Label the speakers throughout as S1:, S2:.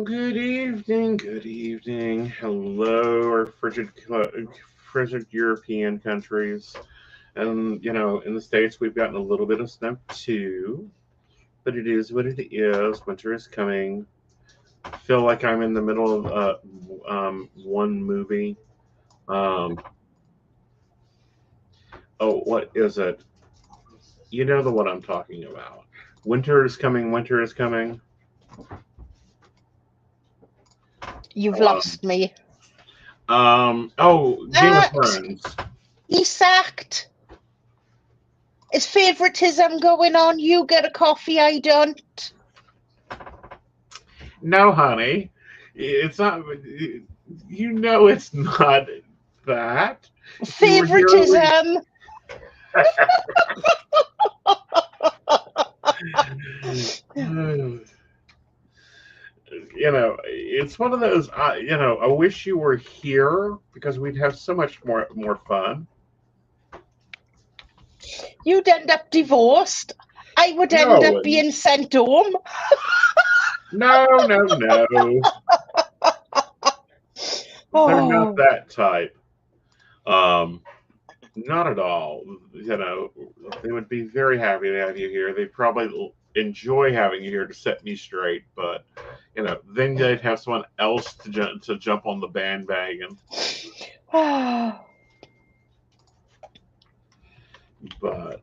S1: Good evening, good evening. Hello, our frigid European countries. And, in the States, we've gotten a little bit of snow too, but it is what it is. Winter is coming. I feel like I'm in the middle of one movie. Um, oh, what is it? You know the one I'm talking about. Winter is coming, winter is coming.
S2: You've
S1: Um,
S2: lost me.
S1: Game of
S2: Sacked!
S1: Thrones.
S2: He's sacked. Is favoritism going on? You get a coffee, I don't.
S1: No, honey, it's not. It's not that. You were
S2: Favoritism.
S1: here. It's one of those. I wish you were here because we'd have so much more fun.
S2: You'd end up divorced. I would
S1: No,
S2: end up being sent home.
S1: No. They're not that type. Not at all. They would be very happy to have you here. They'd probably enjoy having you here to set me straight, but then they'd have someone else to jump on the bandwagon. But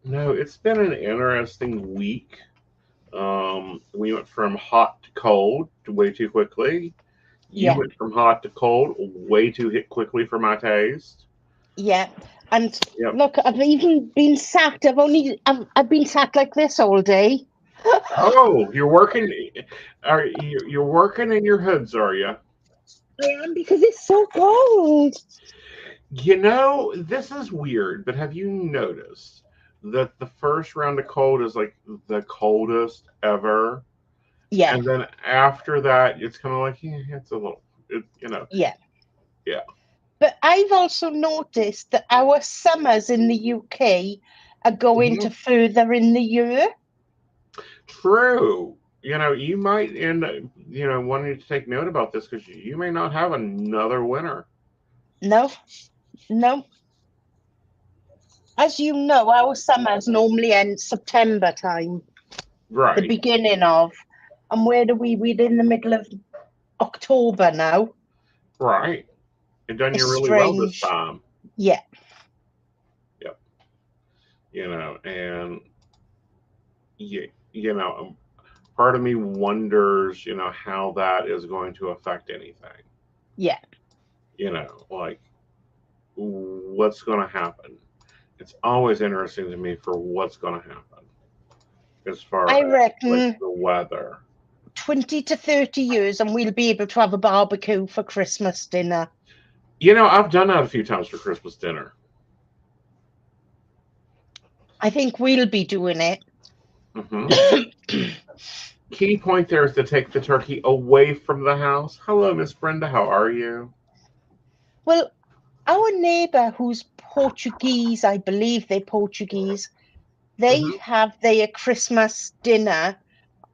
S1: no, it's been an interesting week. We went from hot to cold way too quickly. You went from hot to cold way too quickly for my taste.
S2: Yeah, and look, I've even been sacked. I've been sacked like this all day.
S1: Oh, you're working. You're working in your hoods, are you?
S2: I am, because it's so cold.
S1: This is weird, but have you noticed that the first round of cold is like the coldest ever?
S2: Yeah.
S1: And then after that, it's kind of like, it's a little,
S2: Yeah.
S1: Yeah.
S2: But I've also noticed that our summers in the UK are going to further in the year.
S1: True. You might end up, wanting to take note about this because you may not have another winter.
S2: No. As you know, our summers normally end September time.
S1: Right.
S2: The beginning of. And where do we're in the middle of October now.
S1: Right. And done you really well this time.
S2: Yeah.
S1: Yep. And part of me wonders, how that is going to affect anything.
S2: Yeah.
S1: Like what's going to happen. It's always interesting to me for what's going to happen as far
S2: I
S1: as
S2: reckon
S1: the weather.
S2: 20 to 30 years and we'll be able to have a barbecue for Christmas dinner.
S1: I've done that a few times for Christmas dinner.
S2: I think we'll be doing it.
S1: Mm-hmm. Key point there is to take the turkey away from the house. Hello, Miss Brenda. How are you?
S2: Well, our neighbour, who's Portuguese, I believe they're Portuguese, they have their Christmas dinner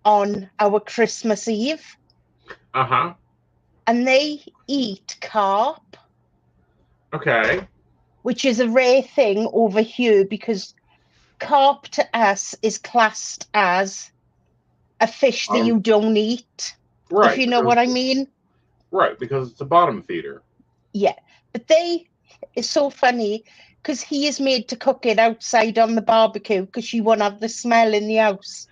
S2: on our Christmas Eve.
S1: Uh-huh.
S2: And they eat carp.
S1: Okay.
S2: Which is a rare thing over here because carp to us is classed as a fish that you don't eat.
S1: Right.
S2: If you know what I mean.
S1: Right, because it's a bottom feeder.
S2: Yeah. But it's so funny because he is made to cook it outside on the barbecue because she won't have the smell in the house.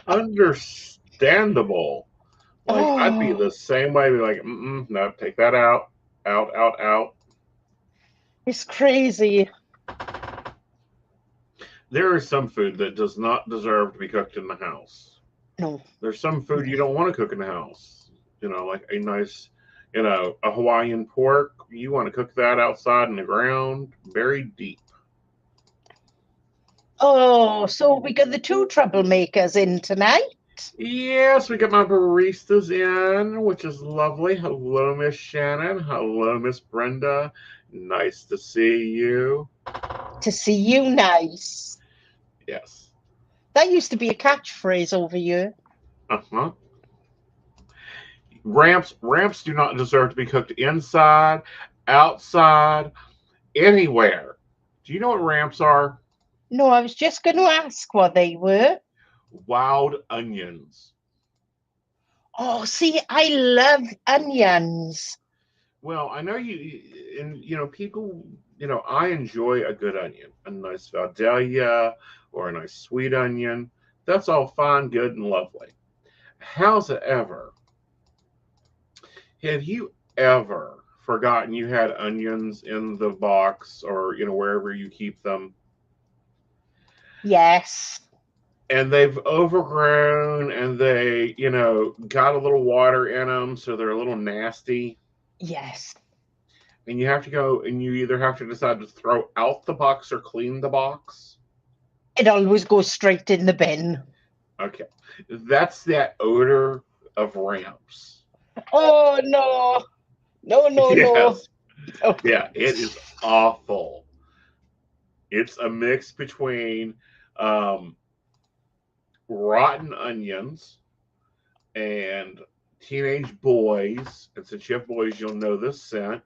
S1: Understandable. Like, I'd be the same way. Be like, no, take that out. Out.
S2: It's crazy.
S1: There is some food that does not deserve to be cooked in the house.
S2: No.
S1: There's some food you don't want to cook in the house. Like a nice, a Hawaiian pork. You want to cook that outside in the ground, very deep.
S2: Oh, so we got the two troublemakers in tonight.
S1: Yes, we got my baristas in, which is lovely. Hello, Miss Shannon. Hello, Miss Brenda. Nice to see you.
S2: To see you, nice.
S1: Yes.
S2: That used to be a catchphrase over here.
S1: Uh-huh. Ramps do not deserve to be cooked inside, outside, anywhere. Do you know what ramps are?
S2: No, I was just going to ask what they were.
S1: Wild onions.
S2: Oh, see, I love onions.
S1: Well, I know and people, I enjoy a good onion, a nice Vidalia or a nice sweet onion. That's all fine, good, and lovely. However, have you ever forgotten you had onions in the box or wherever you keep them,
S2: Yes.
S1: and they've overgrown and they got a little water in them, so they're a little nasty,
S2: Yes.
S1: and you have to go and you either have to decide to throw out the box or clean the box?
S2: It always goes straight in the bin.
S1: Okay, that's that odor of ramps.
S2: Oh, no. No, no, no.
S1: Yes. Yeah, it is awful. It's a mix between um, rotten onions and teenage boys, and since you have boys, you'll know this scent,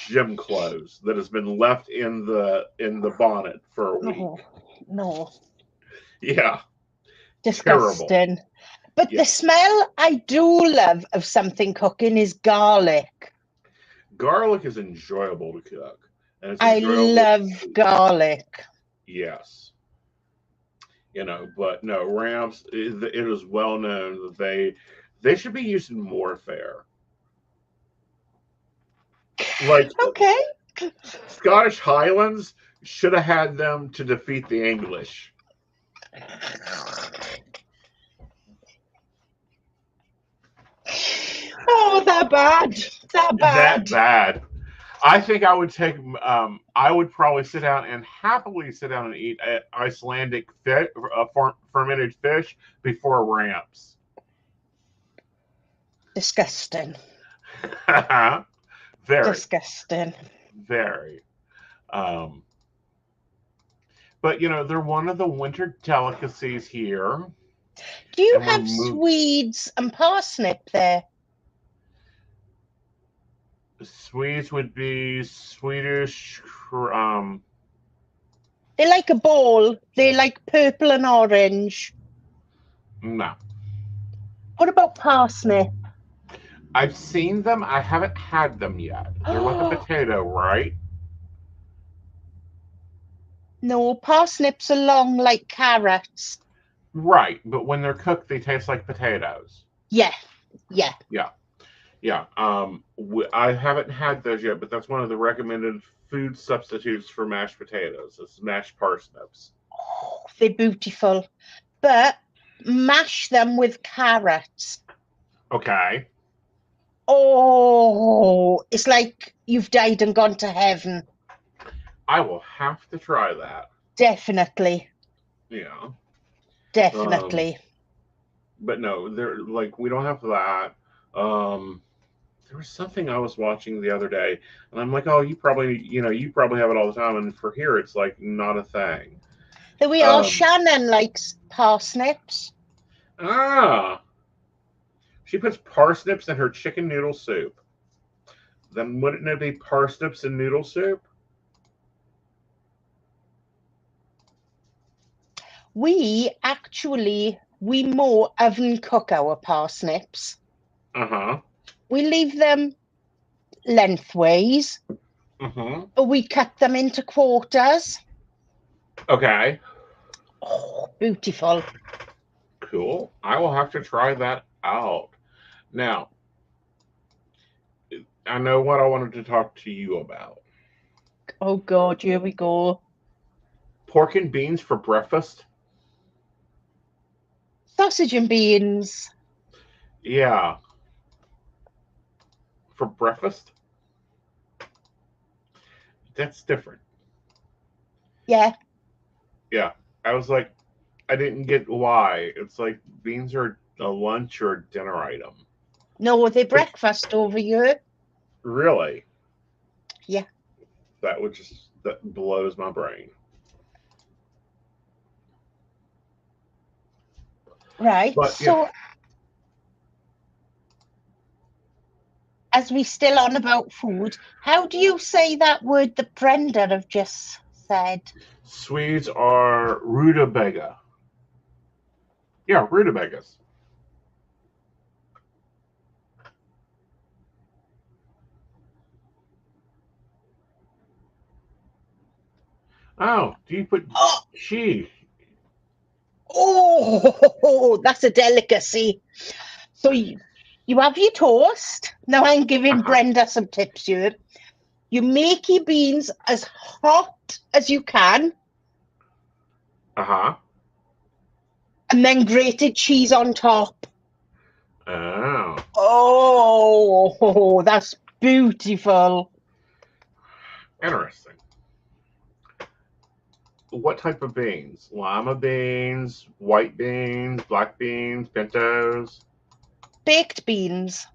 S1: gym clothes that has been left in the bonnet for a week.
S2: No, no.
S1: Yeah, terrible.
S2: Disgusting. But
S1: Yeah.
S2: the smell I do love of something cooking is garlic.
S1: Garlic is enjoyable to cook, and it's
S2: I
S1: enjoyable.
S2: love garlic.
S1: Yes. But no, ramps. It is well known that they should be used in warfare. Like
S2: Okay.
S1: Scottish Highlands should have had them to defeat the English.
S2: Oh, that bad. That bad.
S1: That bad. I think I would take. I would probably happily sit down and eat Icelandic fish, fermented fish before ramps.
S2: Disgusting.
S1: Very,
S2: Disgusting.
S1: very. Um, but they're one of the winter delicacies here.
S2: Do you
S1: And
S2: have Swedes and parsnip there?
S1: Swedes would be Swedish.
S2: They're like a ball. They're like purple and orange.
S1: No.
S2: What about parsnip?
S1: I've seen them. I haven't had them yet. They're like a potato, right?
S2: No, parsnips are long like carrots.
S1: Right, but when they're cooked, they taste like potatoes.
S2: Yeah, yeah.
S1: Yeah, yeah. I haven't had those yet, but that's one of the recommended food substitutes for mashed potatoes. It's mashed parsnips.
S2: Oh, they're beautiful. But mash them with carrots.
S1: Okay.
S2: Oh, it's like you've died and gone to heaven.
S1: I will have to try that.
S2: Definitely.
S1: Yeah.
S2: Definitely.
S1: But no, we don't have that. There was something I was watching the other day, and I'm like, oh, you probably have it all the time, and for here, it's like not a thing.
S2: There we are. Shannon likes parsnips.
S1: She puts parsnips in her chicken noodle soup. Then wouldn't it be parsnips and noodle soup?
S2: We more oven cook our parsnips.
S1: Uh-huh.
S2: We leave them lengthways.
S1: Uh-huh.
S2: We cut them into quarters.
S1: Okay.
S2: Oh, beautiful.
S1: Cool. I will have to try that out. Now, I know what I wanted to talk to you about.
S2: Oh, God, here we go.
S1: Pork and beans for breakfast?
S2: Sausage and beans.
S1: Yeah. For breakfast? That's different.
S2: Yeah.
S1: Yeah. I was like, I didn't get why. It's like beans are a lunch or a dinner item.
S2: No, they're breakfast over here.
S1: Really?
S2: Yeah.
S1: That blows my brain.
S2: Right.
S1: But
S2: So, as we still on about food, how do you say that word that Brenda have just said?
S1: Swedes are rutabaga. Yeah, rutabagas. Oh, do you put cheese?
S2: Oh, that's a delicacy. So you have your toast. Now I'm giving Brenda some tips here. You make your beans as hot as you can,
S1: Uh-huh.
S2: and then grated cheese on top.
S1: Oh.
S2: Oh, that's beautiful.
S1: Interesting. What type of beans? Lima beans, white beans, black beans, pintos?
S2: Baked beans.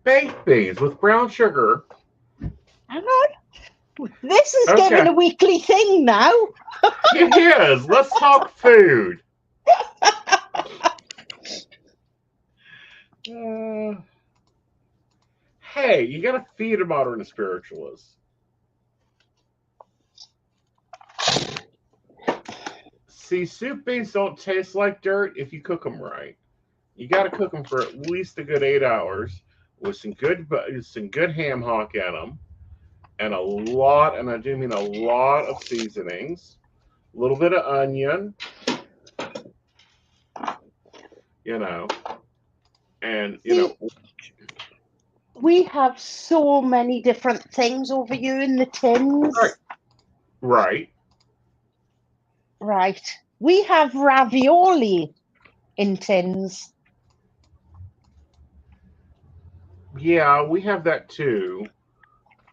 S1: Baked beans with brown sugar.
S2: Hang on. This is
S1: Okay.
S2: getting a weekly thing now.
S1: It is. Let's talk food. Hey, you gotta feed a modern spiritualist. See, soup beans don't taste like dirt if you cook them right. You gotta cook them for at least a good 8 hours with some good ham hock in them, and I do mean a lot of seasonings, a little bit of onion, and
S2: We have so many different things over here in the tins.
S1: Right.
S2: Right. We have ravioli in tins.
S1: Yeah, we have that too.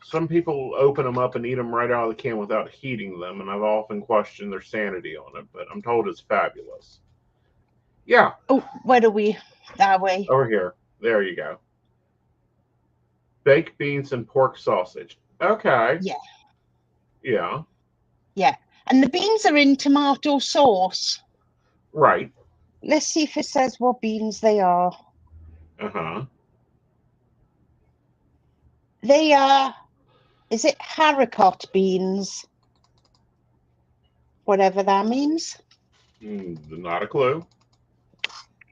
S1: Some people open them up and eat them right out of the can without heating them, and I've often questioned their sanity on it, but I'm told it's fabulous. Yeah.
S2: Oh, where are we? That way.
S1: Over here. There you go. Baked beans and pork sausage. Okay.
S2: Yeah.
S1: Yeah.
S2: Yeah. And the beans are in tomato sauce.
S1: Right.
S2: Let's see if it says what beans they are.
S1: Uh-huh.
S2: They are, is it haricot beans? Whatever that means.
S1: Not a clue.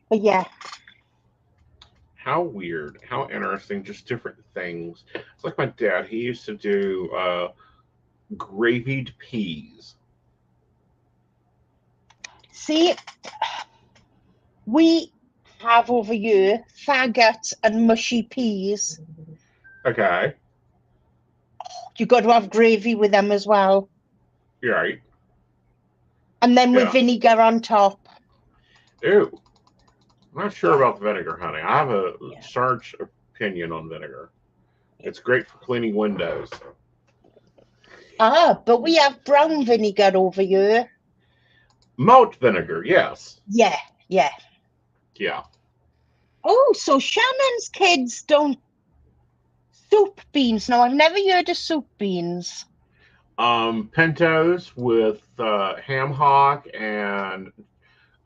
S2: But yeah.
S1: How weird. How interesting. Just different things. It's like my dad. He used to do gravied peas.
S2: See, we have over here faggots and mushy peas.
S1: Okay.
S2: You got to have gravy with them as well.
S1: You're right.
S2: And then with vinegar on top.
S1: Ew. I'm not sure about the vinegar, honey. I have a starch opinion on vinegar. It's great for cleaning windows.
S2: Ah, but we have brown vinegar over here.
S1: Malt vinegar, yes.
S2: Yeah, yeah.
S1: Yeah.
S2: Oh, so Shannon's kids don't soup beans. No, I've never heard of soup beans.
S1: Pintos with ham hock and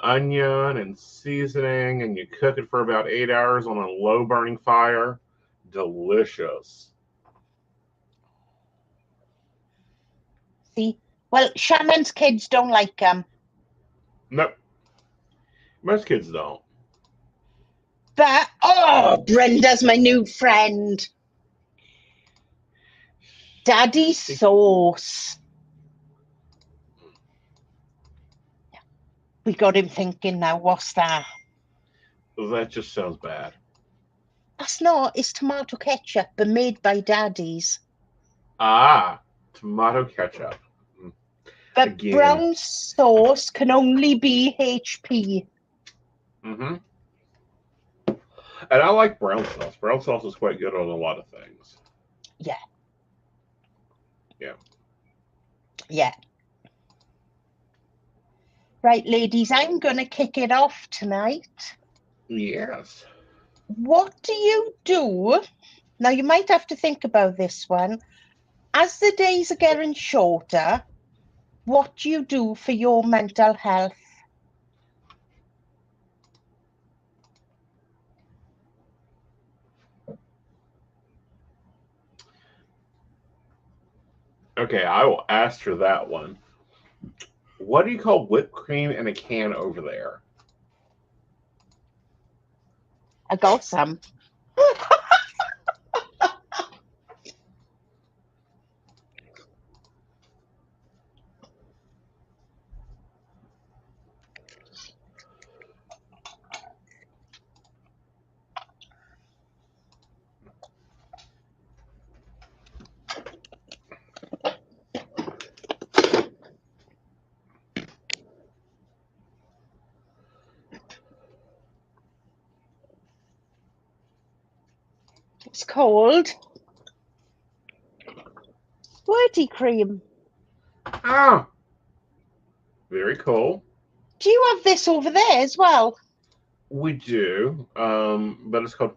S1: onion and seasoning, and you cook it for about 8 hours on a low burning fire. Delicious.
S2: See, well, Shannon's kids don't like them.
S1: Nope. Most kids don't.
S2: But, oh, Brenda's my new friend. Daddy's sauce. We got him thinking now, what's that?
S1: That just sounds bad.
S2: That's not, it's tomato ketchup, but made by Daddy's.
S1: Ah, tomato ketchup.
S2: But
S1: Again.
S2: Brown sauce can only be HP.
S1: Mm-hmm. And I like brown sauce. Brown sauce is quite good on a lot of things.
S2: Yeah.
S1: Yeah.
S2: Yeah. Right, ladies, I'm going to kick it off tonight.
S1: Yes.
S2: What do you do? Now, you might have to think about this one. As the days are getting shorter, what do you do for your mental health?
S1: Okay, I will ask her that one. What do you call whipped cream in a can over there?
S2: I got some. It's called squirty cream.
S1: Ah, very cool.
S2: Do you have this over there as well?
S1: We do, but it's called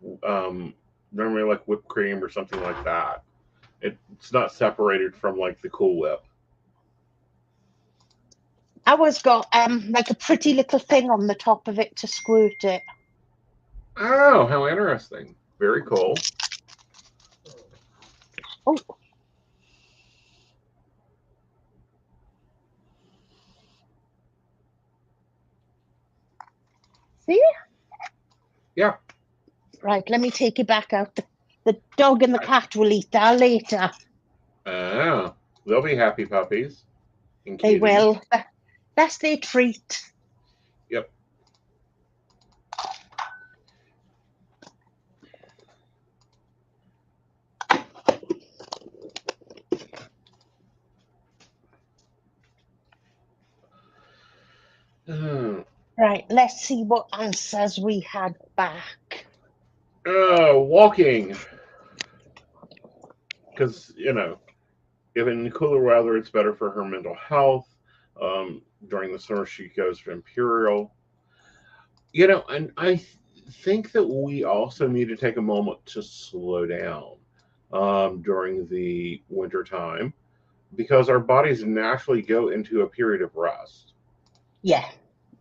S1: normally like whipped cream or something like that. It's not separated from like the Cool Whip.
S2: Ours got like a pretty little thing on the top of it to squirt it.
S1: Oh, how interesting! Very cool.
S2: Oh, see?
S1: Yeah.
S2: Right, let me take it back out. The dog and the cat will eat that later.
S1: Oh, they'll be happy puppies and
S2: They
S1: cuties.
S2: will. That's their treat.
S1: Yep. Oh,
S2: Right, let's see what answers we had back.
S1: walking. Because, if in cooler weather, it's better for her mental health. During the summer, she goes to Imperial. And I think that we also need to take a moment to slow down during the winter time because our bodies naturally go into a period of rest.
S2: Yeah,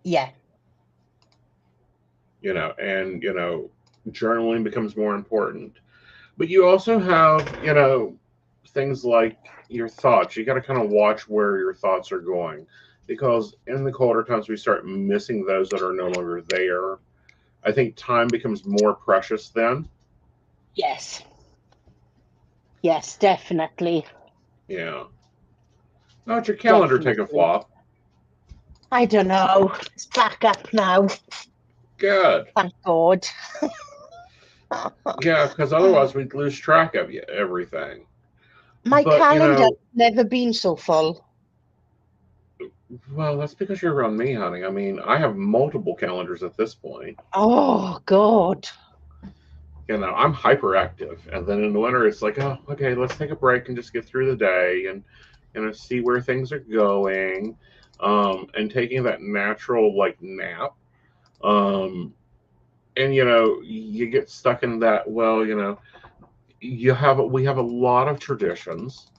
S2: yeah,
S1: And journaling becomes more important. But you also have, things like your thoughts. You got to kind of watch where your thoughts are going because in the colder times, we start missing those that are no longer there. I think time becomes more precious then.
S2: yes, yes, definitely,
S1: Yeah. Oh, it's your calendar take a
S2: definitely.
S1: flop.
S2: I don't know. It's back up now.
S1: Good.
S2: Thank God.
S1: Yeah, because otherwise we'd lose track of everything.
S2: My
S1: But,
S2: calendar's never been so full.
S1: well, that's because you're around me, honey. I mean, I have multiple calendars at this point.
S2: Oh God.
S1: I'm hyperactive. And then in the winter, it's like, oh, okay, let's take a break and just get through the day and, see where things are going. And taking that natural, like, nap. Um, and, you get stuck in that, well, we have a lot of traditions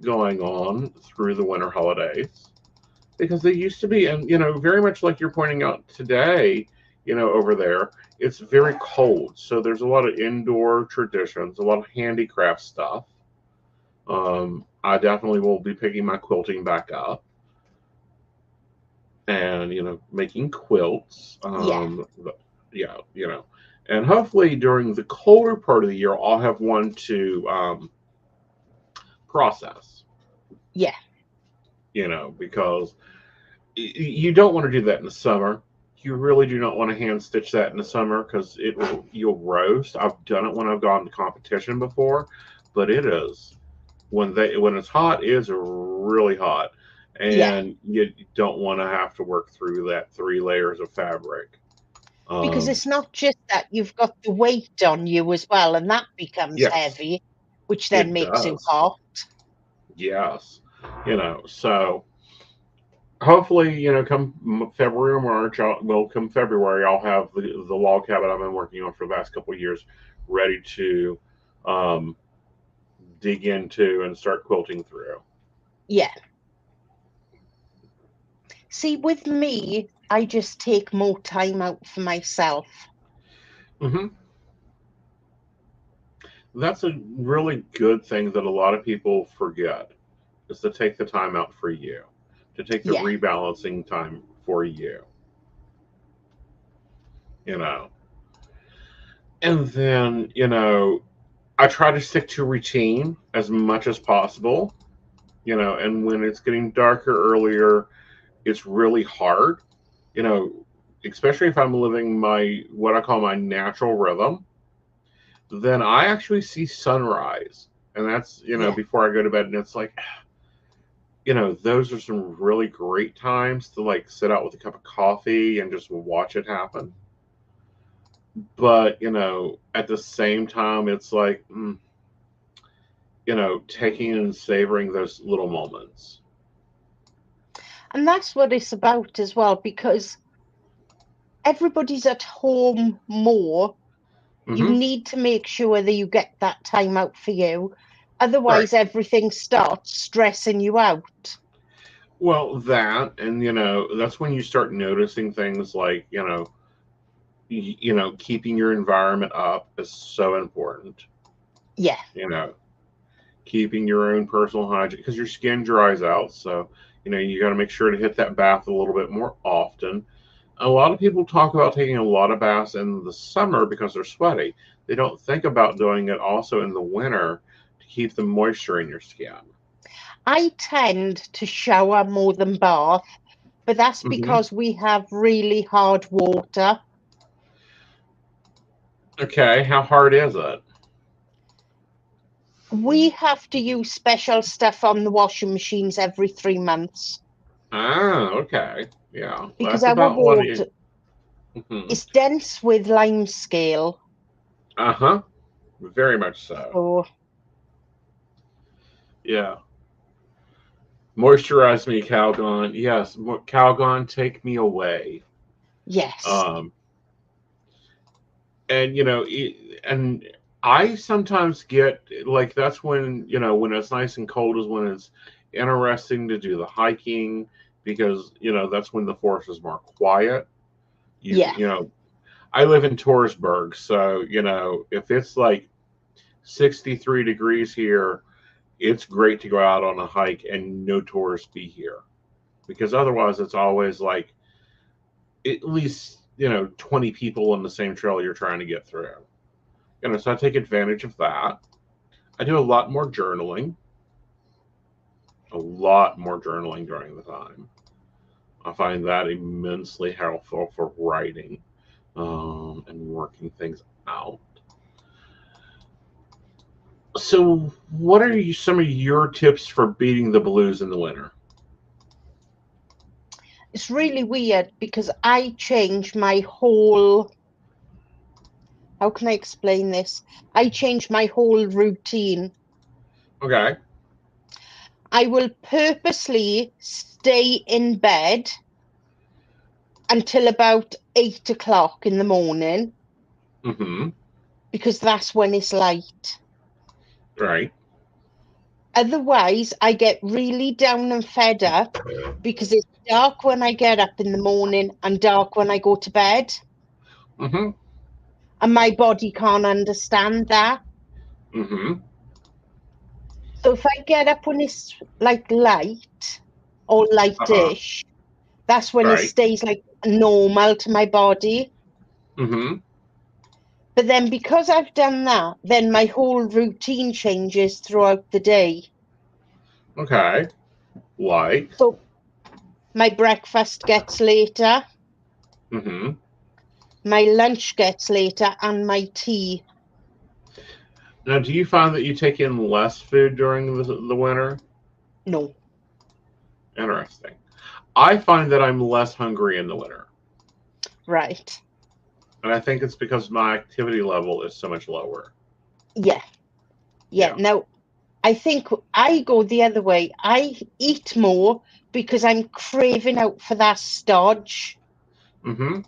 S1: going on through the winter holidays because they used to be, and very much like you're pointing out today, over there, it's very cold, so there's a lot of indoor traditions, a lot of handicraft stuff. I definitely will be picking my quilting back up and making quilts.
S2: Yeah,
S1: Yeah, and hopefully during the colder part of the year, I'll have one to process.
S2: yeah.
S1: Because you don't want to do that in the summer. You really do not want to hand stitch that in the summer because you'll roast. I've done it when I've gone to competition before, but it is when it's hot, it is really hot,
S2: Yeah,
S1: and you don't want to have to work through that 3 layers of fabric.
S2: because
S1: Um,
S2: it's not just that you've got the weight on you as well, and that becomes
S1: yes,
S2: heavy, which then
S1: it
S2: makes you
S1: does.
S2: hot.
S1: Yes, so hopefully, come February or March, come February, I'll have the log cabin I've been working on for the last couple of years ready to um, dig into and start quilting through.
S2: Yeah. See, with me, I just take more time out for myself.
S1: Hmm. That's a really good thing that a lot of people forget. is to take the time out for you, to take the
S2: Yeah.
S1: rebalancing time for you. You know, and then I try to stick to routine as much as possible. And when it's getting darker earlier, it's really hard. You know, especially if I'm living my what I call my natural rhythm, then I actually see sunrise. And that's,
S2: Yeah.
S1: before I go to bed. And it's like, those are some really great times to like sit out with a cup of coffee and just watch it happen. But, at the same time, it's like, taking and savoring those little moments.
S2: And that's what it's about as well, because everybody's at home more. You
S1: Hmm.
S2: need to make sure that you get that time out for you.
S1: Right.
S2: Otherwise, everything starts stressing you out.
S1: Well, that, and, that's when you start noticing things like, keeping your environment up is so important.
S2: Yeah.
S1: You know, keeping your own personal hygiene because your skin dries out. So, you got to make sure to hit that bath a little bit more often. A lot of people talk about taking a lot of baths in the summer because they're sweaty. They don't think about doing it also in the winter to keep the moisture in your skin.
S2: I tend to shower more than bath, but that's
S1: Hmm.
S2: because we have really hard water.
S1: Okay, how hard is it?
S2: We have to use special stuff on the washing machines every 3 months
S1: Ah, okay. Yeah,
S2: because
S1: that's
S2: our
S1: about what it.
S2: water
S1: Hmm.
S2: is dense with limescale.
S1: Uh huh. Very much so.
S2: So,
S1: Yeah. Moisturize me, Calgon. Yes, Calgon, take me away.
S2: yes.
S1: Um, and and I sometimes get like that's when it's nice and cold is when it's interesting to do the hiking because that's when the forest is more quiet.
S2: Yeah.
S1: I live in Toursburg, so if it's like 63 degrees here, it's great to go out on a hike and no tourists be here because otherwise it's always like at least 20 people on the same trail you're trying to get through. So I take advantage of that. I do a lot more journaling during the time. I find that immensely helpful for writing and working things out. So, what are some of your tips for beating the blues in the winter?
S2: It's really weird because I changed my whole, how can I explain this? I changed my whole routine.
S1: Okay.
S2: I will purposely stay in bed until about 8 o'clock in the morning
S1: Mm-hmm.
S2: because that's when it's light.
S1: Right.
S2: Otherwise, I get really down and fed up because it's dark when I get up in the morning and dark when I go to bed.
S1: Mm-hmm.
S2: And my body can't understand that.
S1: Mm-hmm.
S2: So if I get up when it's like light or
S1: Uh-huh.
S2: lightish, that's when it
S1: Right.
S2: stays like normal to my body.
S1: Mm-hmm.
S2: But then because I've done that, then my whole routine changes throughout the day.
S1: Okay. Like.
S2: So my breakfast gets later,
S1: Mm-hmm.
S2: my lunch gets later, and my tea.
S1: Now, do you find that you take in less food during the winter?
S2: No,
S1: Interesting. I find that I'm less hungry in the winter.
S2: right.
S1: And I think it's because my activity level is so much lower.
S2: Yeah, yeah.
S1: Yeah.
S2: Now, I think I go the other way. I eat more because I'm craving out for that stodge.
S1: Mm-hmm.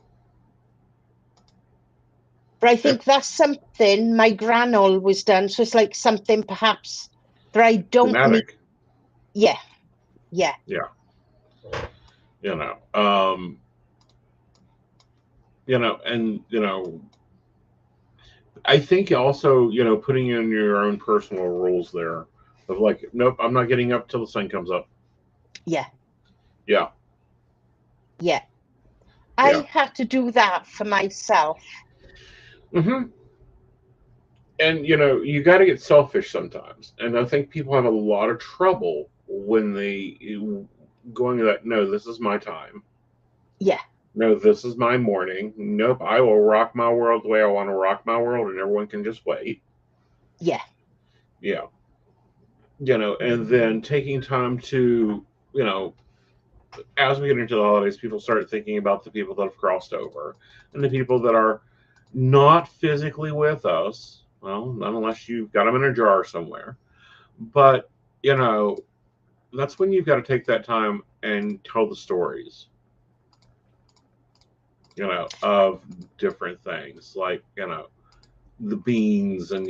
S2: But I
S1: Yep.
S2: think that's something my gran always done. So it's like something perhaps that I don't need.
S1: Genetic.
S2: Yeah, yeah,
S1: Yeah. You know. And I think also, putting in your own personal rules there Of like, nope, I'm not getting up till the sun comes up.
S2: Yeah.
S1: Yeah.
S2: Yeah.
S1: Yeah.
S2: I had to do that for myself.
S1: Mm-hmm. And you got to get selfish sometimes, and I think people have a lot of trouble when they going to that. No, this is my time.
S2: Yeah.
S1: No, this is my morning. Nope, I will rock my world the way I want to rock my world, and everyone can just wait.
S2: Yeah.
S1: Yeah. And then taking time to, as we get into the holidays, people start thinking about the people that have crossed over and the people that are not physically with us. Well, not unless you've got them in a jar somewhere. But, that's when you've got to take that time and tell the stories, of different things like, the beans and,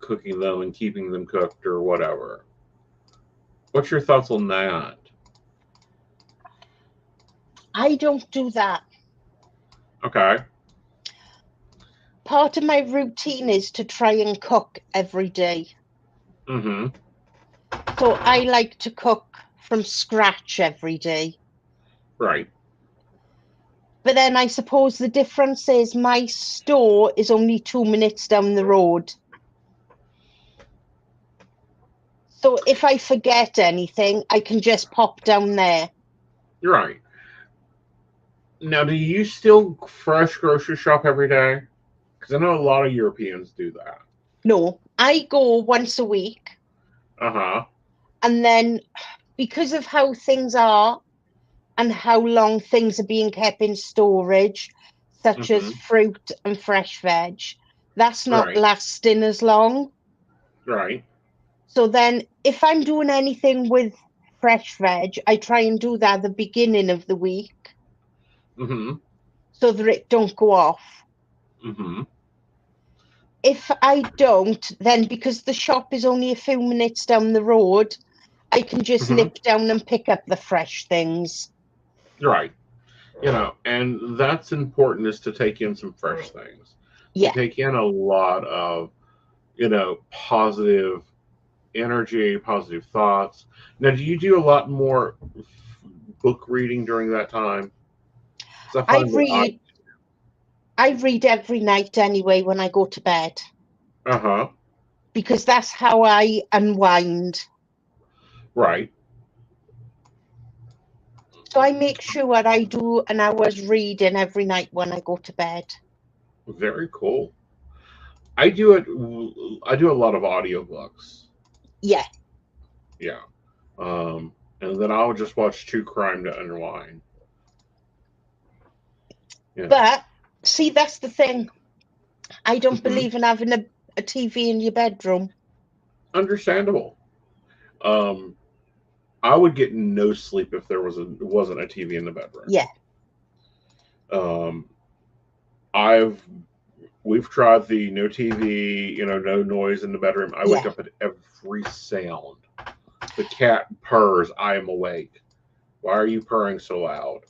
S1: cooking them and keeping them cooked or whatever. What's your thoughts on that?
S2: I don't do that.
S1: Okay.
S2: Part of my routine is to try and cook every day.
S1: Mm-hmm.
S2: So I like to cook from scratch every day.
S1: Right.
S2: But then I suppose the difference is my store is only 2 minutes down the road. So if I forget anything, I can just pop down there.
S1: You're right. Now, do you still fresh grocery shop every day? Because I know a lot of Europeans do that.
S2: No, I go once a week.
S1: Uh-huh.
S2: And then because of how things are and how long things are being kept in storage, such as
S1: Mm-hmm.
S2: fruit and fresh veg, that's not
S1: Right.
S2: lasting as long.
S1: Right.
S2: So then if I'm doing anything with fresh veg, I try and do that at the beginning of the week
S1: Mm-hmm.
S2: so that it don't go off.
S1: Mm-hmm.
S2: If I don't, then because the shop is only a few minutes down the road, I can just
S1: Mm-hmm.
S2: nip down and pick up the fresh things.
S1: Right. And that's important, is to take in some fresh things. To
S2: Yeah.
S1: take in a lot of, positive energy, positive thoughts. Now, do you do a lot more book reading during that time? Because I
S2: I
S1: find that
S2: read I read every night anyway when I go to bed
S1: uh-huh.
S2: because that's how I unwind.
S1: Right.
S2: So I make sure I do an hour's reading every night when I go to bed.
S1: Very cool. I do it. I do a lot of audiobooks.
S2: Yeah.
S1: Yeah. Um, and then I'll just watch true crime to unwind.
S2: But see, that's the thing. I don't
S1: Hmm.
S2: believe in having a TV in your bedroom.
S1: Understandable. Um, I would get no sleep if there wasn't a TV in the bedroom.
S2: Yeah.
S1: Um, I've we've tried the no TV, no noise in the bedroom. I wake
S2: Yeah.
S1: up at every sound. The cat purrs. I am awake. Why are you purring so loud?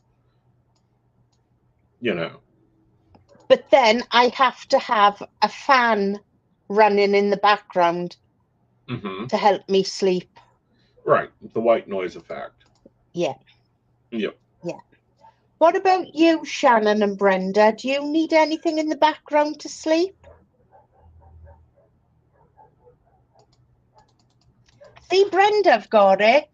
S1: You know.
S2: But then I have to have a fan running in the background
S1: Hmm.
S2: to help me sleep.
S1: Right. The white noise effect.
S2: Yeah.
S1: Yep.
S2: Yeah. What about you, Shannon and Brenda? Do you need anything in the background to sleep? See, Brenda've got it.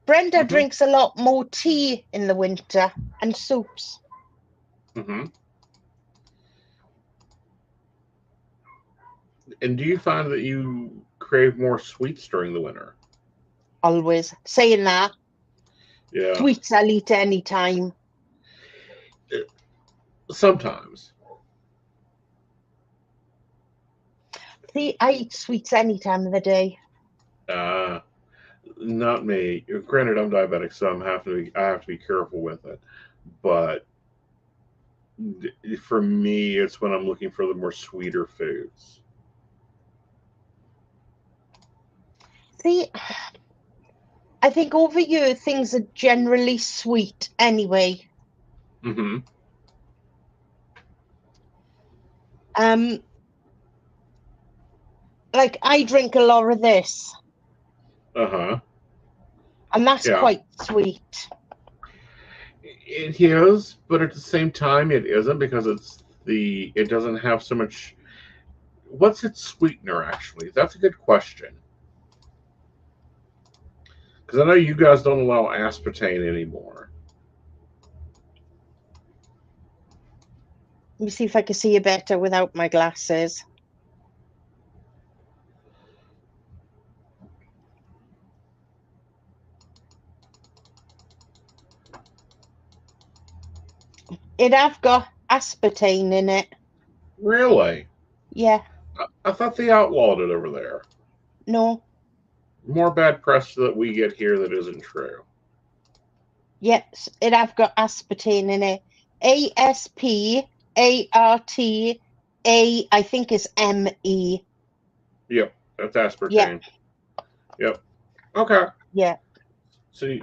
S2: Brenda
S1: Hmm.
S2: drinks a lot more tea in the winter and soups.
S1: Hmm. And do you find that you crave more sweets during the winter?
S2: Always. Saying that,
S1: Yeah.
S2: sweets I'll eat any time.
S1: Sometimes.
S2: See, I eat sweets any time of the day.
S1: Uh, Not me. Granted, I'm diabetic, so I have to be careful with it. But for me, it's when I'm looking for the more sweeter foods.
S2: See, I think over here things are generally sweet anyway.
S1: Hmm.
S2: Um, like I drink a lot of this.
S1: Uh-huh.
S2: And that's
S1: Yeah.
S2: quite sweet.
S1: It is, but at the same time it isn't because it doesn't have so much. What's its sweetener actually? That's a good question. Because I know you guys don't allow aspartame anymore.
S2: Let me see if I can see you better without my glasses. It have got aspartame in it.
S1: Really?
S2: Yeah,
S1: I thought they outlawed it over there.
S2: no.
S1: More bad press that we get here that isn't true.
S2: Yes, it have got aspartame in it. ASPARTA, I think is ME.
S1: Yep, that's
S2: Yeah,
S1: aspartame. Yep. Okay.
S2: yeah.
S1: So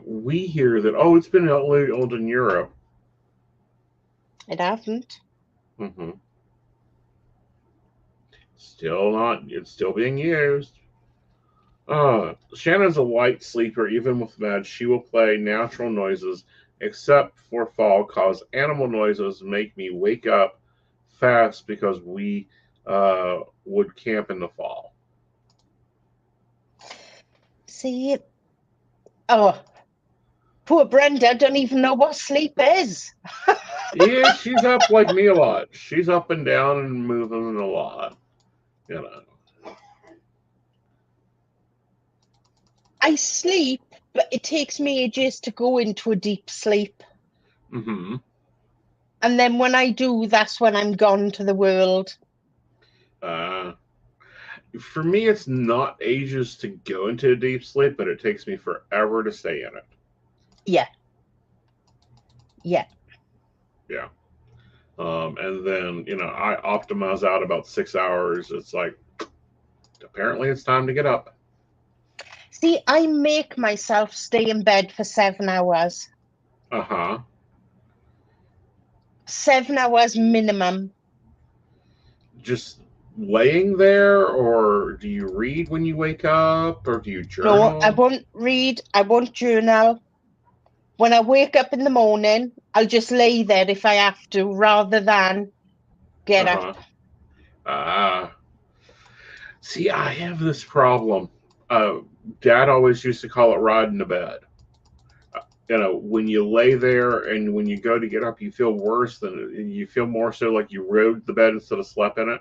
S1: we hear that it's been outlawed in Europe.
S2: It haven't.
S1: Mm-hmm. Still not. It's still being used. Shannon's a light sleeper. Even with meds, she will play natural noises, except for fall, cause animal noises make me wake up fast because we would camp in the fall.
S2: See, oh, poor Brenda don't even know what sleep is.
S1: Yeah, she's up like me a lot. She's up and down and moving a lot. You know.
S2: I sleep, but it takes me ages to go into a deep sleep.
S1: Mm-hmm.
S2: And then when I do, that's when I'm gone to the world.
S1: For me, it's not ages to go into a deep sleep, but it takes me forever to stay in it.
S2: Yeah. Yeah.
S1: Yeah. And then, I optimize out about 6 hours. It's like, apparently it's time to get up.
S2: See, I make myself stay in bed for 7 hours.
S1: Uh-huh.
S2: 7 hours minimum.
S1: Just laying there, or do you read when you wake up, or do you
S2: No, I
S1: journal?
S2: won't read. I won't journal. When I wake up in the morning, I'll just lay there if I have to, rather than get
S1: Uh-huh.
S2: up.
S1: See, I have this problem. Uh, Dad always used to call it riding the bed. When you lay there and when you go to get up, you feel worse than you feel more so like you rode the bed instead of slept in it.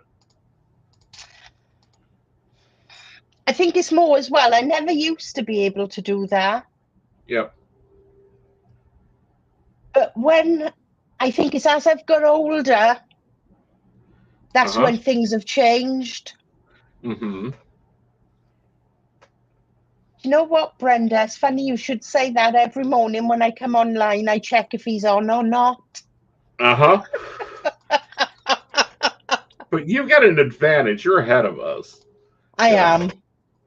S2: I think it's more as well. I never used to be able to do that.
S1: Yep.
S2: But when I think it's as I've got older, that's
S1: Uh-huh.
S2: when things have changed.
S1: Mm-hmm.
S2: You know what, Brenda? It's funny you should say that. Every morning when I come online, I check if he's on or not.
S1: Uh-huh. But you've got an advantage. You're ahead of us.
S2: I
S1: You
S2: am.
S1: know.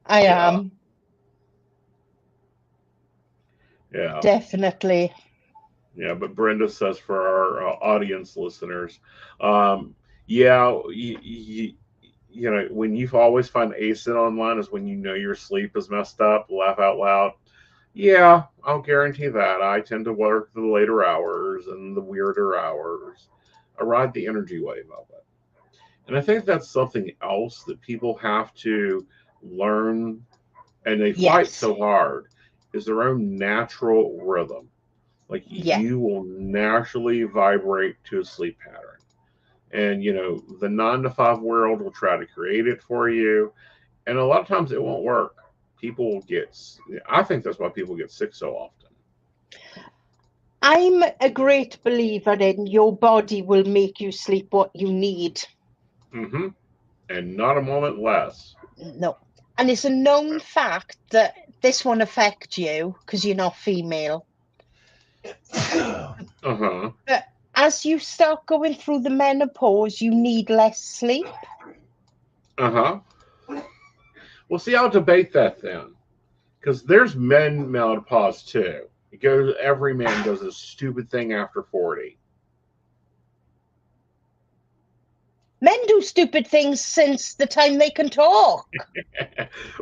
S2: I
S1: Yeah.
S2: am.
S1: Yeah.
S2: Definitely.
S1: Yeah. But Brenda says for our audience listeners, um, yeah, when you always find Aeson online is when you know your sleep is messed up. Laugh out loud. Yeah, I'll guarantee that. I tend to work the later hours and the weirder hours. I ride the energy wave of it. And I think that's something else that people have to learn, and they fight
S2: Yes.
S1: so hard, is their own natural rhythm. Like
S2: Yeah.
S1: you will naturally vibrate to a sleep pattern. And, the 9 to 5 world will try to create it for you. And a lot of times it won't work. I think that's why people get sick so often.
S2: I'm a great believer in your body will make you sleep what you need.
S1: Mm-hmm. And not a moment less.
S2: No. And it's a known fact that this won't affect you because you're not female.
S1: Uh-huh.
S2: But as you start going through the menopause, you need less sleep.
S1: Uh-huh. Well, see, I'll debate that then. Because there's men menopause too. Every man does this stupid thing after 40.
S2: Men do stupid things since the time they can talk.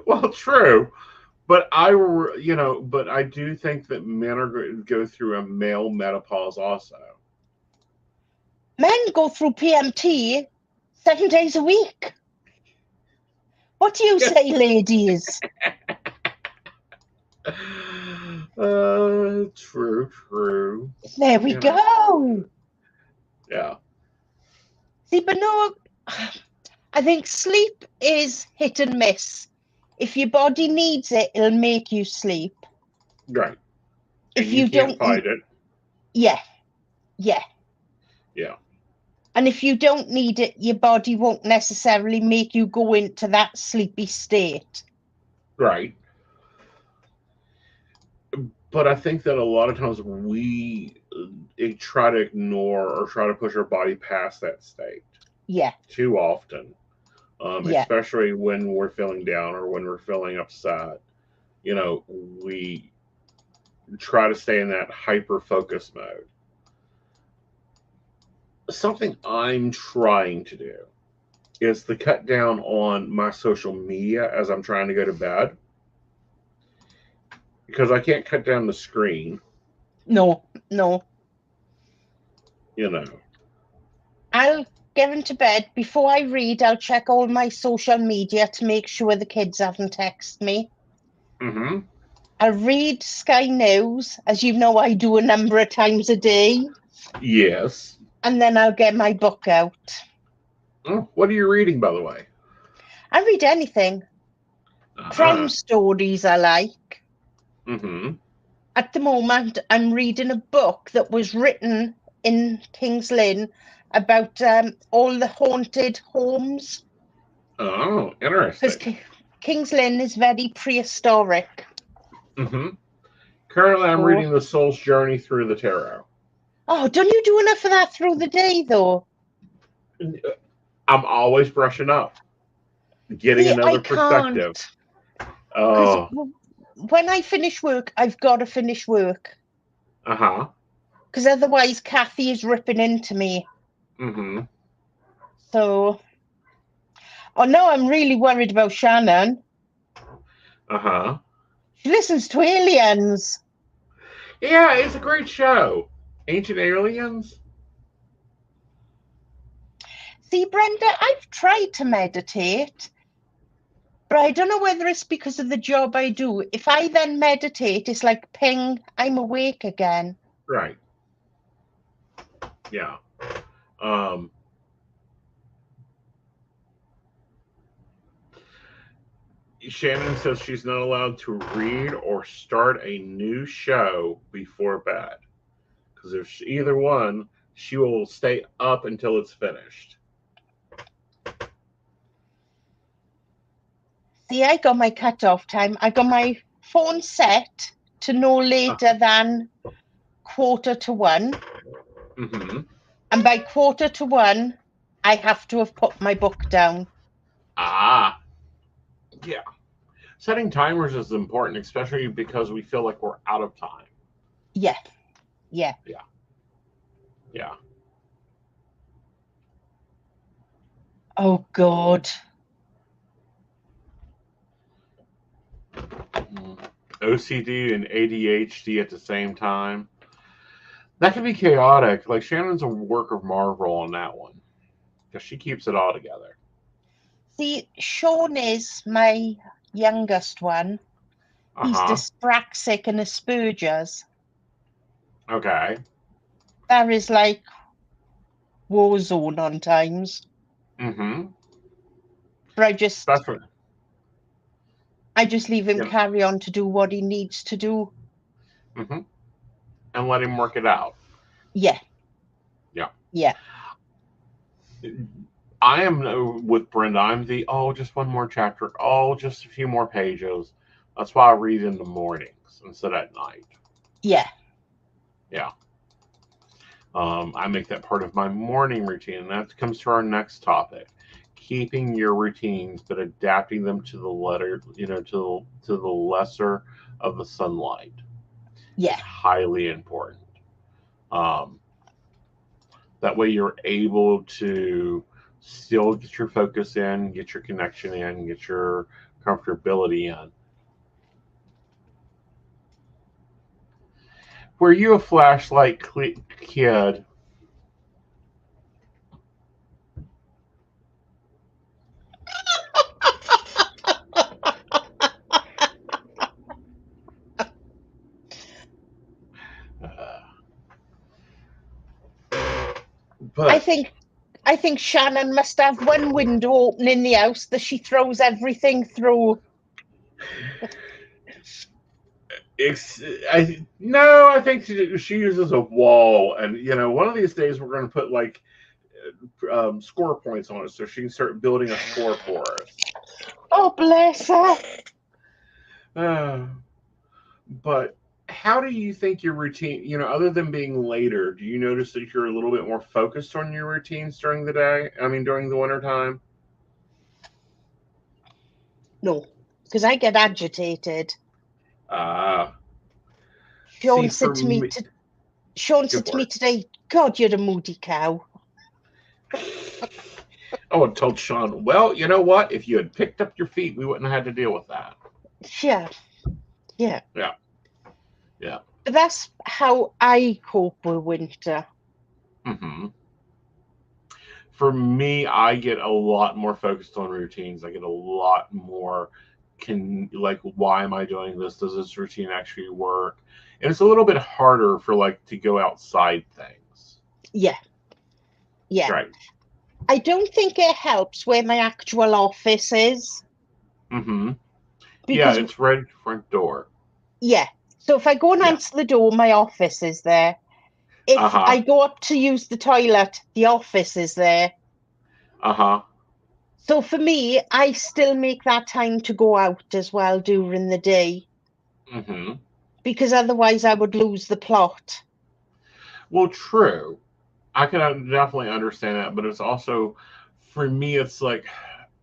S1: Well, true. But but I do think that men are going to go through a male menopause also.
S2: Men go through PMT 7 days a week. What do you say, ladies?
S1: True.
S2: There we go.
S1: Yeah.
S2: See, but no, I think sleep is hit and miss. If your body needs it, it'll make you sleep.
S1: Right.
S2: If
S1: And you
S2: you
S1: can't
S2: don't,
S1: fight it.
S2: yeah, yeah.
S1: Yeah.
S2: And if you don't need it, your body won't necessarily make you go into that sleepy state.
S1: Right. But I think that a lot of times we try to ignore or try to push our body past that state
S2: Yeah,
S1: too often,
S2: yeah,
S1: especially when we're feeling down or when we're feeling upset. We try to stay in that hyper focus mode. Something I'm trying to do is to cut down on my social media as I'm trying to go to bed because I can't cut down the screen.
S2: no.
S1: You know.
S2: I'll get into bed. Before I read, I'll check all my social media to make sure the kids haven't texted me.
S1: Mm-hmm.
S2: I'll read Sky News, as you know I do a number of times a day.
S1: Yes.
S2: And then I'll get my book out.
S1: Oh, what are you reading, by the way?
S2: I read anything. Crime stories I like.
S1: Mm-hmm.
S2: At the moment, I'm reading a book that was written in King's Lynn about all the haunted homes.
S1: Oh,
S2: Because
S1: interesting.
S2: King's Lynn is very prehistoric.
S1: Mm-hmm. Currently, I'm
S2: So,
S1: reading The Soul's Journey Through the Tarot.
S2: oh, don't you do enough of that through the day, though?
S1: I'm always brushing up, getting
S2: See, I
S1: another perspective.
S2: can't. Because
S1: Oh,
S2: when I finish work, I've got to finish work.
S1: uh-huh.
S2: Because otherwise, Kathy is ripping into me.
S1: Mm-hmm.
S2: So, oh no, I'm really worried about Shannon.
S1: Uh-huh.
S2: She listens to aliens.
S1: Yeah, it's a great show. Ancient Aliens?
S2: See, Brenda, I've tried to meditate, but I don't know whether it's because of the job I do. If I then meditate, it's like ping, I'm awake again.
S1: Right. Yeah. Um, Shannon says she's not allowed to read or start a new show before bed. Because if either one, she will stay up until it's finished.
S2: See, I got my cut-off time. I got my phone set to no later than 1:45.
S1: Mm-hmm.
S2: And by 1:45, I have to have put my book down.
S1: Ah, yeah. Setting timers is important, especially because we feel like we're out of time.
S2: Yeah, yeah.
S1: Yeah, yeah.
S2: Oh, God.
S1: OCD and ADHD at the same time. That can be chaotic. Like Shannon's a work of marvel on that one because she keeps it all together.
S2: See, Sean is my youngest one.
S1: Uh
S2: He's
S1: huh.
S2: dyspraxic and Asperger's.
S1: Okay.
S2: That is like war zone on times.
S1: Mm-hmm.
S2: But
S1: Especially,
S2: I just leave him
S1: you know,
S2: carry on to do what he needs to do.
S1: mm-hmm. And let him work it out.
S2: Yeah,
S1: Yeah.
S2: yeah.
S1: I am with Brenda. I'm just one more chapter. Oh, just a few more pages. That's why I read in the mornings instead at night.
S2: Yeah.
S1: Yeah. I make that part of my morning routine. And that comes to our next topic: keeping your routines, but adapting them to the letter, to the lesser of the sunlight.
S2: Yeah.
S1: It's highly important. Um, that way, you're able to still get your focus in, get your connection in, get your comfortability in, Were you a flashlight kid? But
S2: I think Shannon must have one window open in the house that she throws everything through.
S1: I think she uses a wall, and one of these days we're going to put like score points on it so she can start building a score for us.
S2: Oh, bless her.
S1: But how do you think your routine, other than being later, do you notice that you're a little bit more focused on your routines during the day? I mean, during the winter time?
S2: No, because I get agitated. Sean said to me today, God, you're a moody cow.
S1: I told Sean, well, you know what? If you had picked up your feet, we wouldn't have had to deal with that.
S2: Yeah.
S1: Yeah.
S2: But that's how I cope with winter.
S1: Mm-hmm. For me, I get a lot more focused on routines. I get a lot more why am I doing this? Does this routine actually work? And it's a little bit harder for to go outside things.
S2: Yeah.
S1: Right.
S2: I don't think it helps where my actual office is.
S1: Mm-hmm. Because, it's right at the front door.
S2: Yeah. So if I go and answer the door, my office is there. If I go up to use the toilet, the office is there. So for me, I still make that time to go out as well during the day.
S1: Mm-hmm.
S2: Because otherwise I would lose the plot.
S1: Well, true. I can definitely understand that, but it's also, for me, it's like,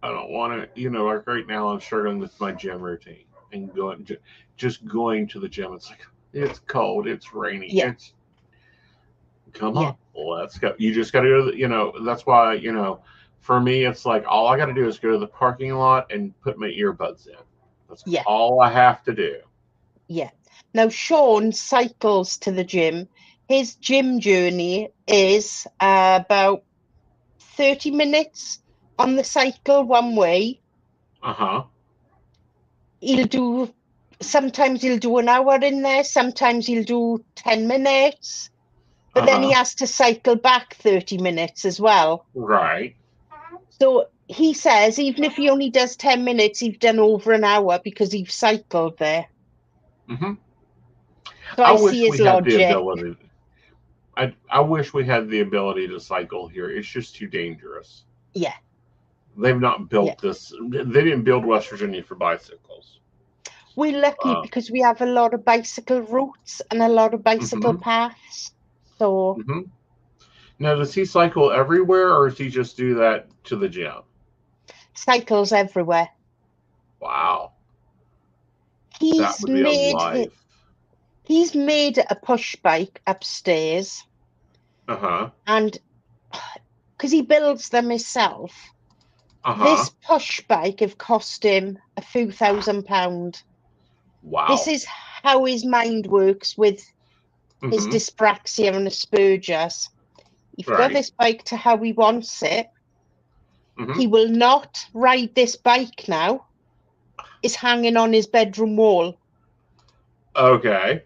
S1: I don't want to, like right now I'm struggling with my gym routine and just going to the gym. It's like, it's cold, it's rainy.
S2: Yeah.
S1: Come on, let's go. You just got to go to that's why, for me, it's like, all I got to do is go to the parking lot and put my earbuds in. That's all I have to do.
S2: Yeah. Now, Sean cycles to the gym. His gym journey is about 30 minutes on the cycle one way. Sometimes he'll do an hour in there, sometimes he'll do 10 minutes, but then he has to cycle back 30 minutes as well.
S1: Right.
S2: So he says even if he only does 10 minutes, he's done over an hour because he's cycled there.
S1: Mm-hmm.
S2: So I see his logic.
S1: I wish we had the ability to cycle here. It's just too dangerous.
S2: Yeah.
S1: They've not built this. They didn't build West Virginia for bicycles.
S2: We're lucky because we have a lot of bicycle routes and a lot of bicycle paths. So.
S1: Now, does he cycle everywhere, or does he just do that to the gym?
S2: Cycles everywhere.
S1: Wow.
S2: He's made a push bike upstairs. And because he builds them himself, this push bike have cost him a few £1,000.
S1: Wow.
S2: This is how his mind works with his dyspraxia and Asperger's. He's got this bike to how he wants it. He will not ride this bike now. It's hanging on his bedroom wall.
S1: Okay.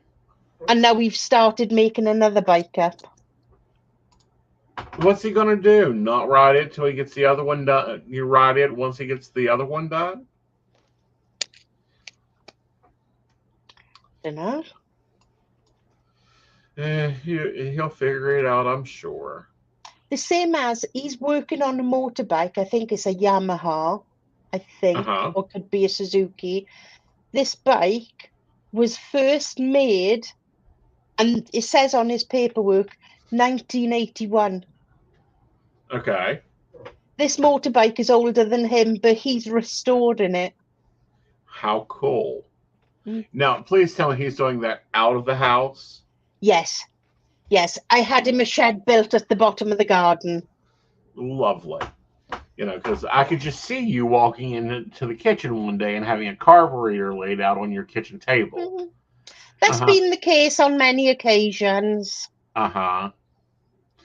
S2: And now we've started making another bike up.
S1: What's he going to do? Not ride it till he gets the other one done? You ride it once he gets the other one done?
S2: Don't know.
S1: He'll figure it out, I'm sure.
S2: The same as he's working on a motorbike. I think it's a Yamaha, or could be a Suzuki. This bike was first made, and it says on his paperwork, 1981.
S1: Okay.
S2: This motorbike is older than him, but he's restoring it.
S1: How cool. Now, please tell me he's doing that out of the house?
S2: Yes. I had him a shed built at the bottom of the garden.
S1: Lovely. Because I could just see you walking into the kitchen one day and having a carburetor laid out on your kitchen table.
S2: That's
S1: Uh-huh.
S2: been the case on many occasions.
S1: Uh-huh.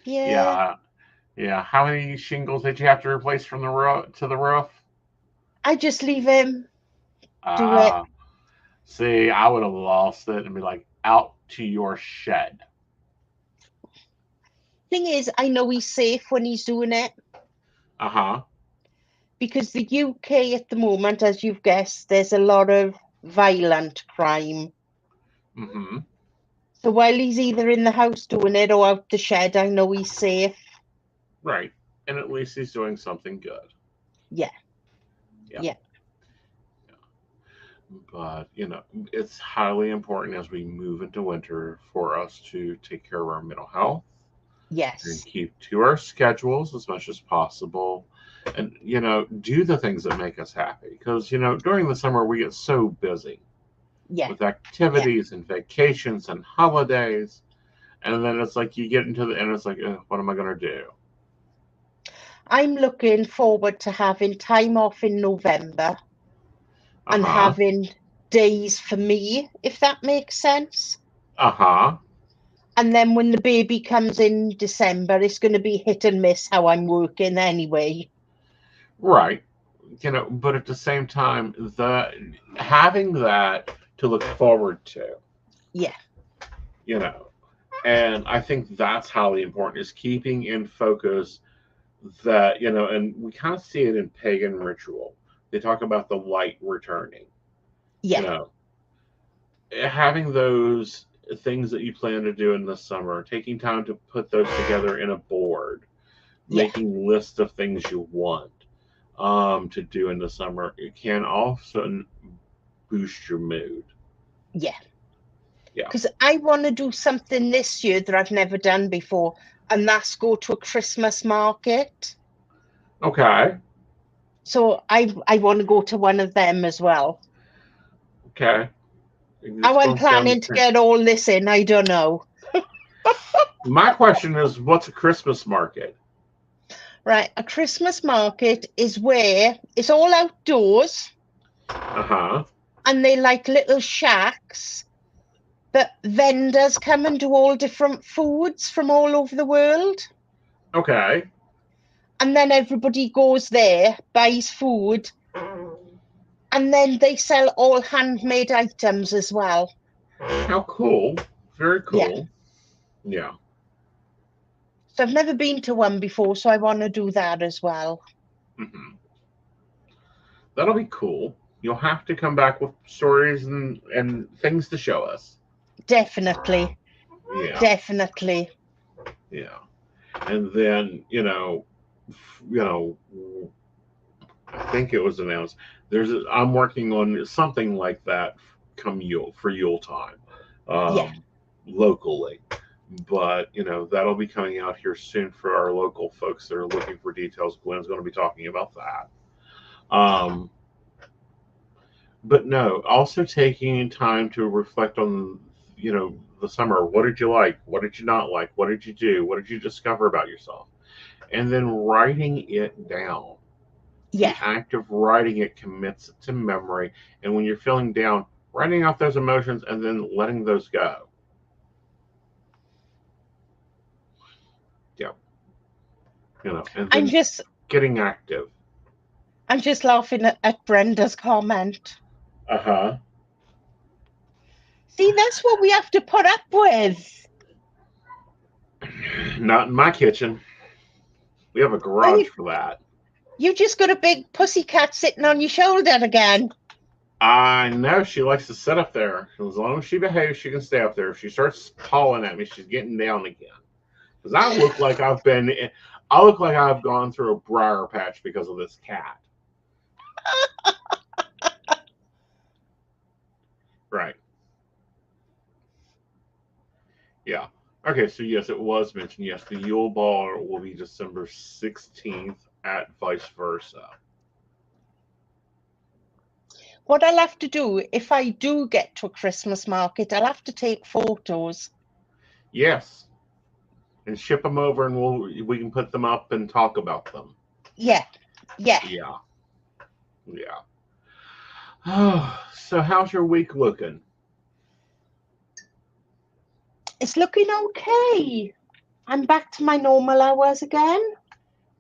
S2: Yeah.
S1: Yeah. Yeah. How many shingles did you have to replace from the roof to the roof?
S2: I just leave him do it.
S1: Ah. See, I would have lost it and be like, out to your shed.
S2: Thing is, I know he's safe when he's doing it
S1: Uh-huh.
S2: because the UK at the moment, as you've guessed, there's a lot of violent crime.
S1: Mm-hmm.
S2: So while he's either in the house doing it or out the shed, I know he's safe.
S1: Right. And at least he's doing something good.
S2: Yeah.
S1: Yeah.
S2: Yeah.
S1: But, it's highly important as we move into winter for us to take care of our mental health and
S2: Yes.
S1: keep to our schedules as much as possible and, do the things that make us happy. Because, during the summer, we get so busy
S2: Yeah.
S1: with
S2: Yeah.
S1: activities and vacations and holidays. And then it's like you get into the end, it's like, what am I going to do?
S2: I'm looking forward to having time off in November and
S1: Uh-huh.
S2: having days for me, if that makes sense.
S1: Uh-huh.
S2: And then when the baby comes in December, it's going to be hit and miss how I'm working anyway.
S1: Right. But at the same time, having that to look forward to,
S2: Yeah.
S1: you know, and I think that's highly important is keeping in focus that, and we kind of see it in pagan ritual. They talk about the light returning, you
S2: Yeah.
S1: know, having those things that you plan to do in the summer, taking time to put those together in a board,
S2: Yeah.
S1: making lists of things you want to do in the summer, it can also boost your mood.
S2: Yeah.
S1: Yeah.
S2: Because I want to do something this year that I've never done before, and that's go to a Christmas market.
S1: Okay.
S2: So I want to go to one of them as well.
S1: Okay. It's
S2: How I'm
S1: going to sound.
S2: planning to get all this in, I don't know.
S1: My question is, what's a Christmas market?
S2: Right, a Christmas market is where it's all outdoors
S1: Uh huh.
S2: and they like little shacks that vendors come and do all different foods from all over the world.
S1: Okay.
S2: And then everybody goes there, buys food, and then they sell all handmade items as well.
S1: How cool. Very
S2: Yeah.
S1: cool. Yeah.
S2: So I've never been to one before, so I want to do that as well.
S1: Hmm. That'll be cool. You'll have to come back with stories and things to show us.
S2: Definitely.
S1: Yeah.
S2: Definitely.
S1: Yeah. And then, you know, I think it was announced. I'm working on something like that come Yule for Yule time,
S2: Yeah.
S1: locally. But that'll be coming out here soon for our local folks that are looking for details. Gwen's going to be talking about that. But no, also taking time to reflect on the summer. What did you like? What did you not like? What did you do? What did you discover about yourself? And then writing it down.
S2: Yeah.
S1: The act of writing it commits it to memory. And when you're feeling down, writing out those emotions and then letting those go. Yeah. And
S2: I'm
S1: then
S2: just
S1: getting active.
S2: I'm just laughing at Brenda's comment.
S1: Uh-huh.
S2: See, that's what we have to put up with.
S1: Not in my kitchen. We have a
S2: Well,
S1: garage for that.
S2: you just got a big pussycat sitting on your shoulder again.
S1: I know she likes to sit up there. As long as she behaves, she can stay up there. If she starts pawing at me, she's getting down again. Because I look like I've gone through a briar patch because of this cat. Right. Yeah. Okay, so yes, it was mentioned. Yes, the Yule Ball will be December 16th at vice versa.
S2: What I'll have to do, if I do get to a Christmas market, I'll have to take photos.
S1: Yes. And ship them over and we can put them up and talk about them.
S2: Yeah. Yeah.
S1: Yeah. Yeah. So how's your week looking?
S2: It's looking okay. I'm back to my normal hours again.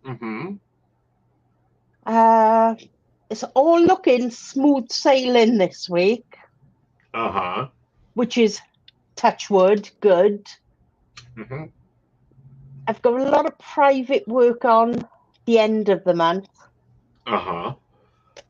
S1: Mm-hmm.
S2: It's all looking smooth sailing this week,
S1: Uh-huh.
S2: which is, touch wood, good.
S1: Mm-hmm.
S2: I've got a lot of private work on the end of the month,
S1: Uh-huh.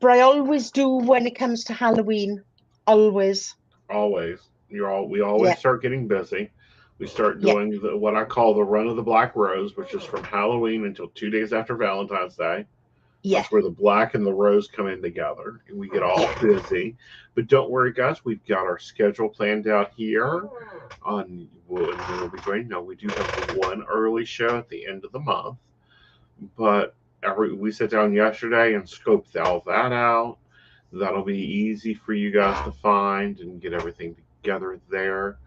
S2: but I always do when it comes to Halloween. Always.
S1: Always. We always
S2: Yeah.
S1: start getting busy. We start
S2: Yeah.
S1: doing what I call the run of the Black Rose, which is from Halloween until 2 days after Valentine's Day.
S2: Yeah.
S1: That's where the black and the rose come in together, and we get all busy. But don't worry, guys. We've got our schedule planned out here. We'll be going. No, we do have one early show at the end of the month, but we sat down yesterday and scoped all that out. That'll be easy for you guys to find and get everything together there.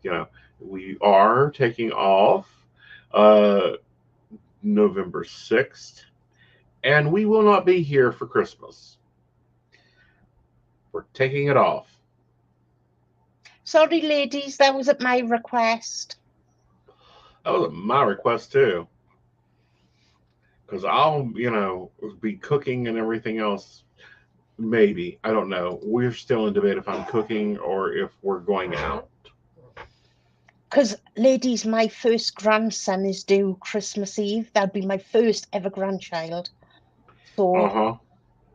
S1: You know, we are taking off uh, November 6th, and we will not be here for Christmas. We're taking it off.
S2: Sorry, ladies, that was at my request.
S1: That was my request too, because I'll, be cooking and everything else. Maybe, I don't know. We're still in debate if I'm cooking or if we're going out.
S2: Because, ladies, my first grandson is due Christmas Eve. That'd be my first ever grandchild. So
S1: Uh-huh.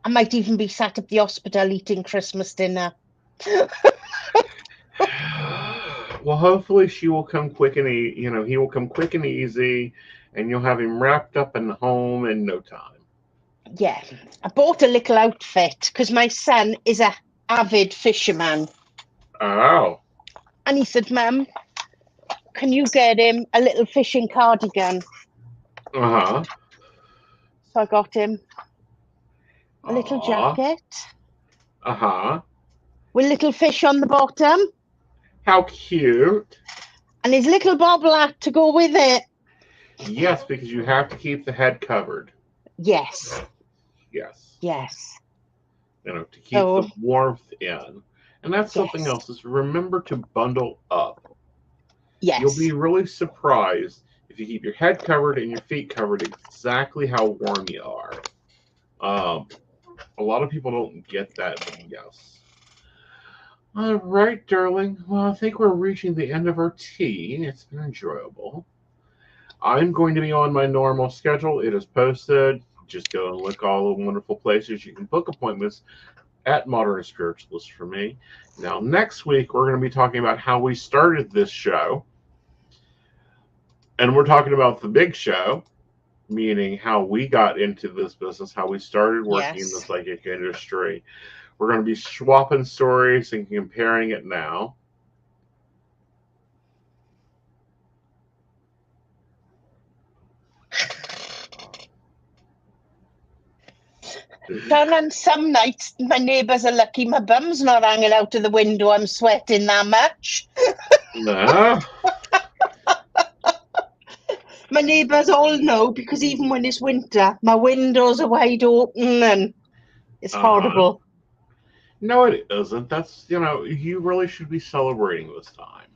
S2: I might even be sat at the hospital eating Christmas dinner.
S1: Well, hopefully she will come quick and he will come quick and easy, and you'll have him wrapped up in home in no time.
S2: Yeah, I bought a little outfit because my son is a avid fisherman.
S1: Oh.
S2: And he said, Mum, can you get him a little fishing cardigan?
S1: Uh-huh.
S2: So I got him a little
S1: Aw.
S2: jacket
S1: Uh-huh.
S2: with little fish on the bottom.
S1: How cute.
S2: And his little bobble hat to go with it.
S1: Yes, because you have to keep the head covered.
S2: Yes.
S1: Yes.
S2: Yes.
S1: To keep the warmth in. And that's something else, is remember to bundle up.
S2: Yes.
S1: You'll be really surprised if you keep your head covered and your feet covered exactly how warm you are. A lot of people don't get that, but yes. All right, darling. Well, I think we're reaching the end of our tea. It's been enjoyable. I'm going to be on my normal schedule. It is posted. Just go and look all the wonderful places you can book appointments at Modern Spiritualists for me. Now, next week, we're going to be talking about how we started this show. And we're talking about the big show, meaning how we got into this business, how we started working in the psychic industry. We're going to be swapping stories and comparing it now.
S2: On some nights, my neighbours are lucky my bum's not hanging out of the window. I'm sweating that much.
S1: Nah.
S2: My neighbours all know, because even when it's winter, my windows are wide open and it's horrible.
S1: No, it isn't. That's, you really should be celebrating this time.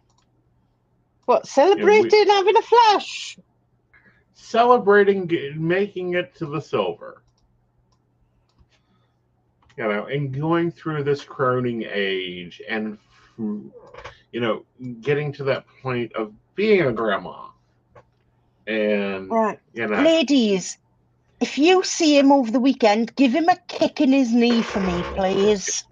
S2: What, celebrating having a flush?
S1: Celebrating making it to the silver. And going through this croning age and, getting to that point of being a grandma. And,
S2: right. Ladies, if you see him over the weekend, give him a kick in his knee for me, please.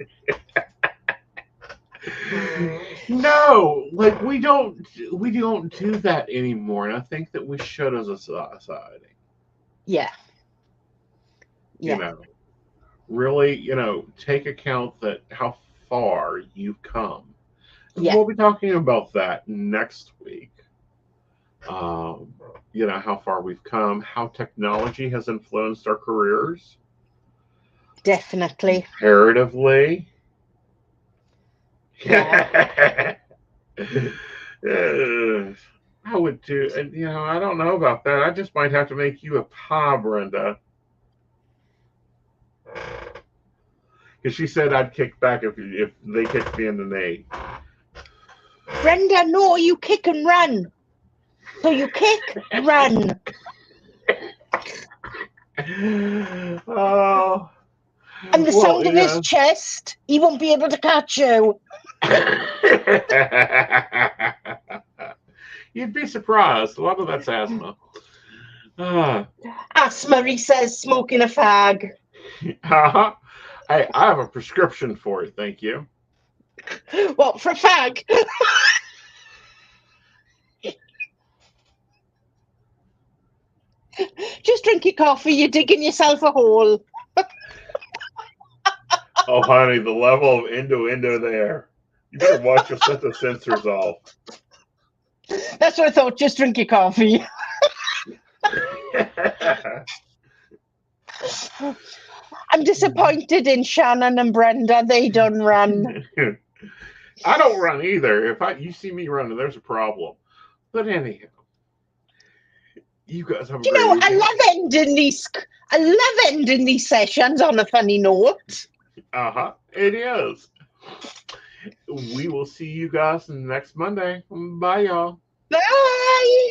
S1: No, like we don't do that anymore, and I think that we should as a society.
S2: Yeah.
S1: Really, take account that how far you've come.
S2: Yeah.
S1: We'll be talking about that next week. How far we've come, how technology has influenced our careers.
S2: Definitely.
S1: Comparatively.
S2: Yeah.
S1: I would do, and I don't know about that. I just might have to make you a pie, Brenda. Because she said I'd kick back if they kicked me in the knee.
S2: Brenda, no, you kick and run. So you kick, run.
S1: Oh.
S2: And the sound of his chest, he won't be able to catch you.
S1: You'd be surprised. A lot of that's asthma.
S2: Asthma, he says, smoking a fag.
S1: Hey, I have a prescription for it, thank you.
S2: What, for a fag? Just drink your coffee, you're digging yourself a hole.
S1: Oh, honey, the level of innuendo there. You better watch your set the sensors off.
S2: That's what I thought, just drink your coffee. I'm disappointed in Shannon and Brenda. They don't run.
S1: I don't run either. If you see me running, there's a problem. But anyhow, you guys have a great evening.
S2: I love ending these sessions on a funny note.
S1: It is. We will see you guys next Monday. Bye, y'all.
S2: Bye.